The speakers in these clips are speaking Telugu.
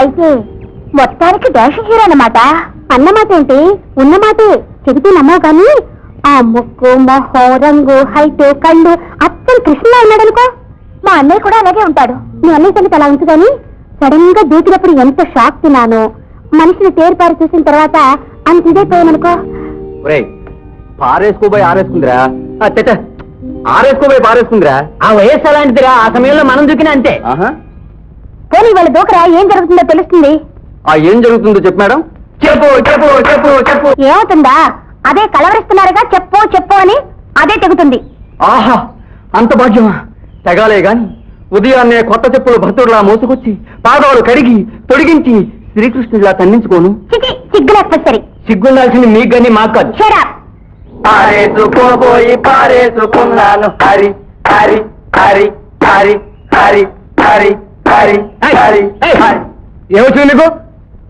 అయితే మొత్తానికి డాష్ హీరో అన్నమాట. అన్నమాట ఏంటి, ఉన్నమాటే చెబితే నమ్మవు కానీ ఆ ముక్కు, మొహం, రంగు, హైట్, కళ్ళు అచ్చం కృష్ణలా ఉన్నాడనుకో. మా అన్నయ్య కూడా అలాగే ఉంటాడు. మీ అన్నయ్య సంగతి అలా ఉంచు కానీ సడన్ గా దూకినప్పుడు ఎంత షాక్ తిన్నాను. మనిషిని తేరిపారి చూసిన తర్వాత అంత ఇదైపోయామనుకో. పారేసుకోబోయి ఆరేసుకుందిరా, ఆరేసుకోబోయి పారేసుకుందిరా. ఆ వయస్సు అలాంటిదిరా, ఆ సమయంలో మనం దూకినా అంతే. పోనీ వాళ్ళ దూకరా ఏం జరుగుతుందో తెలుస్తుంది. ఏం జరుగుతుందో చెప్పు మేడం. చెప్పు చెప్పు చెప్పు చెప్పు. ఏమవుతుందా, అదే కలవరిస్తున్నారుగా, చెప్పు చెప్పు అని అదే తెగుతుంది. ఆహా, అంత భాగ్యమా. తెగాలే గాని ఉదయాన్నే కొత్త చెప్పులు భక్తుడులా మోసుకొచ్చి పాదాలు కడిగి తొడిగించి శ్రీకృష్ణుడిలా తన్నించుకోను. సిగ్గులేకపోతే సరే. సిగ్గుండాల్సింది మీకు కానీ మాకు కాదు. పారేసుకోబోయి పారేసుకున్నాను హరి హరి హరి హరి హరి హరి హరి హరి హరి. ఏమొచ్చింది నీకు?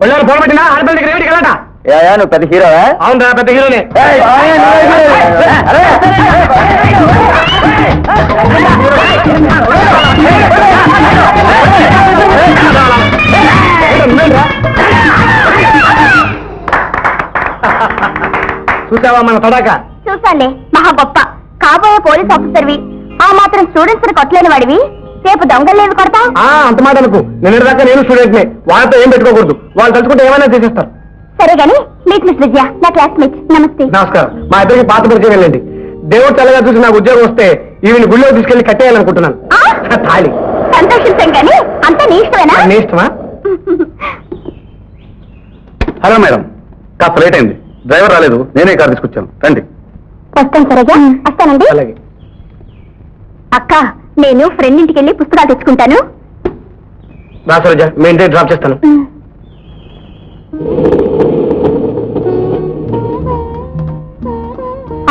ఒళ్ళారు ఫోన్ పెట్టినా ఆడపిల్ల దగ్గర ఏమిటి కలట? నువ్వు పెద్ద హీరోవా? అవునరా, పెద్ద హీరోనే. చూసావా మన తడాక? చూసాలే, మహా గొప్ప కాబోయే పోలీస్ ఆఫీసర్వి. ఆ మాత్రం స్టూడెంట్స్ కొట్టలేని వాడివి రేపు దొంగలేవి కొడతా? అంత మాట అనుకో. నిన్నటిదాకా నేను స్టూడెంట్ నే, వాళ్ళతో ఏం పెట్టుకోకూడదు. వాళ్ళు తలుచుకుంటే ఏమైనా చేసేస్తారు. సరే గాని మీట్ మిస్ విద్య, నా క్లాస్మేట్. నమస్తే. నమస్కారం. మా ఇద్దరికి పాత పరిచయం వెళ్ళండి. దేవుడు చల్లగా చూసి నాకు ఉద్యోగం వస్తే ఈవిని గుళ్ళో తీసుకెళ్లి కట్టేయాలనుకుంటున్నాను. తాళి. సంతోషించాం కానీ అంతా నీ ఇష్టమేనా? నీ ఇష్టమా? హలో మేడం, కాస్త లేట్ అయింది. డ్రైవర్ రాలేదు, నేనే కారు తీసుకొచ్చాను. రండి. వస్తాను సరేగా. వస్తానండి. అలాగే. అక్క, నేను ఫ్రెండ్ ఇంటికి వెళ్ళి పుస్తకాలు తెచ్చుకుంటాను. రా సరోజ, మీ ఇంటికి డ్రాప్ చేస్తాను.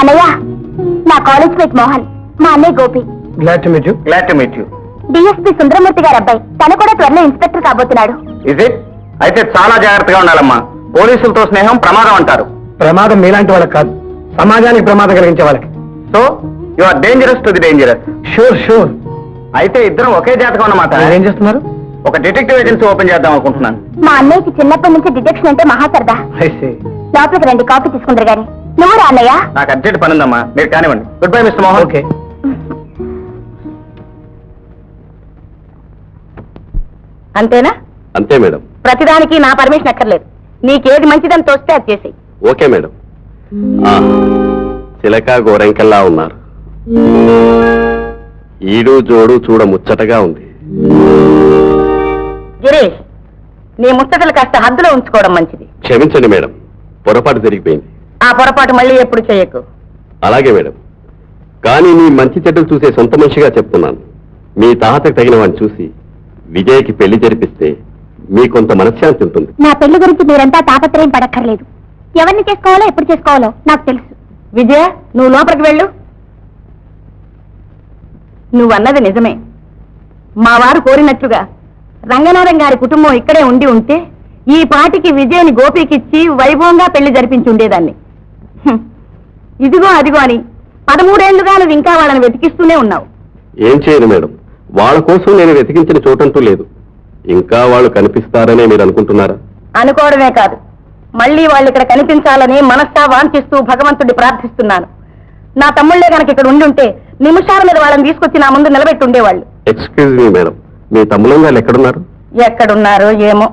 అన్నయ్య, నా కాలేజ్ మేట్ మోహన్, మా అన్నయ్య Gopi. Glad to meet you. Glad to meet you. DSP Sundaramurthy గారి అబ్బాయి. తను కూడా త్వరలో ఇన్స్పెక్టర్ కాబోతున్నాడు. ఇది అయితే చాలా జాగ్రత్తగా ఉండాలమ్మా. పోలీసులతో స్నేహం ప్రమాదం అంటారు. ప్రమాదం మీలాంటి వాళ్ళకి కాదు, సమాజానికి ప్రమాదం కలిగించే వాళ్ళకి. So you are dangerous to the dangerous. Sure sure. అయితే ఇద్దరం ఒకే జాతకం అన్నమాట. ఏం చేస్తున్నారు? ఒక డిటెక్టివ్ ఏజెన్సీ ఓపెన్ చేద్దాం అనుకుంటున్నాను. మా అన్నయ్యకి చిన్నప్పటి నుంచి డిటెక్షన్ అంటే మహా సరదా. లోపలికి రండి, కాఫీ తీసుకుందరు గాని. నువ్వు రా అన్నయ్య. నాకు అర్జెంట్ పని ఉందమ్మా, మీరు కానివ్వండి. Good bye mister Mohan. Okay. అంతేనా? అంతే మేడం. ప్రతిదానికి నా పర్మిషన్ అక్కర్లేదు. నీకేది మంచిదని తోస్తే అది చేసేయి. Okay madam. చిలక గోరెంకల్లా ఉన్నారు. ఈడు జోడు చూడ ముచ్చటగా ఉంది. గిరీష్, నీ ముచ్చటలు కాస్త హద్దులో ఉంచుకోవడం మంచిది. క్షమించండి మేడం, పొరపాటు జరిగిపోయింది. ఆ పొరపాటు మళ్ళీ ఎప్పుడు చేయకు. అలాగే మేడం. కానీ మీ మంచి చెడ్డలు చూసే సొంత మనిషిగా చెప్తున్నాను. మీ తాతకు తగిన వాడిని చూసి విజయ్కి పెళ్లి జరిపిస్తే మీ కొంత మనశ్శాంతి ఉంటుంది. నా పెళ్లి గురించి మీరంతా తాపత్రయం పడక్కర్లేదు. ఎవరిని చేసుకోవాలో ఎప్పుడు చేసుకోవాలో నాకు తెలుసు. విజయ, నువ్వు లోపలికి వెళ్ళు. నువ్వన్నది నిజమే. మా వారు కోరినట్లుగా రంగనాథం గారి కుటుంబం ఇక్కడే ఉండి ఉంటే ఈ పాటికి విజయని గోపికిచ్చి వైభవంగా పెళ్లి జరిపించి ఉండేదాన్ని. ఇదిగో అదిగో అని 13 ఏళ్లుగా నువ్వు ఇంకా వాళ్ళని వెతికిస్తూనే ఉన్నావు. ఏం చేయను మేడం, వాళ్ళ కోసం నేను వెతికించిన చోటంటూ లేదు. ఇంకా వాళ్ళు కనిపిస్తారనే మీరు అనుకుంటున్నారా? అనుకోవడమే కాదు, మళ్ళీ వాళ్ళు ఇక్కడ కనిపించాలని మనస్సా వాంఛిస్తూ భగవంతుడి ప్రార్థిస్తున్నాను. నా తమ్ముళ్లే కనుక ఇక్కడ ఉండి ఉంటే నిమిషాల మీద వాళ్ళని తీసుకొచ్చి నా ముందు నిలబెట్టి ఉండేవాళ్ళు. ఎక్స్క్యూజ్ మీ మేడం, మీ తమ్ముళ్ళ వాళ్ళు ఎక్కడున్నారు? ఎక్కడున్నారో ఏమో.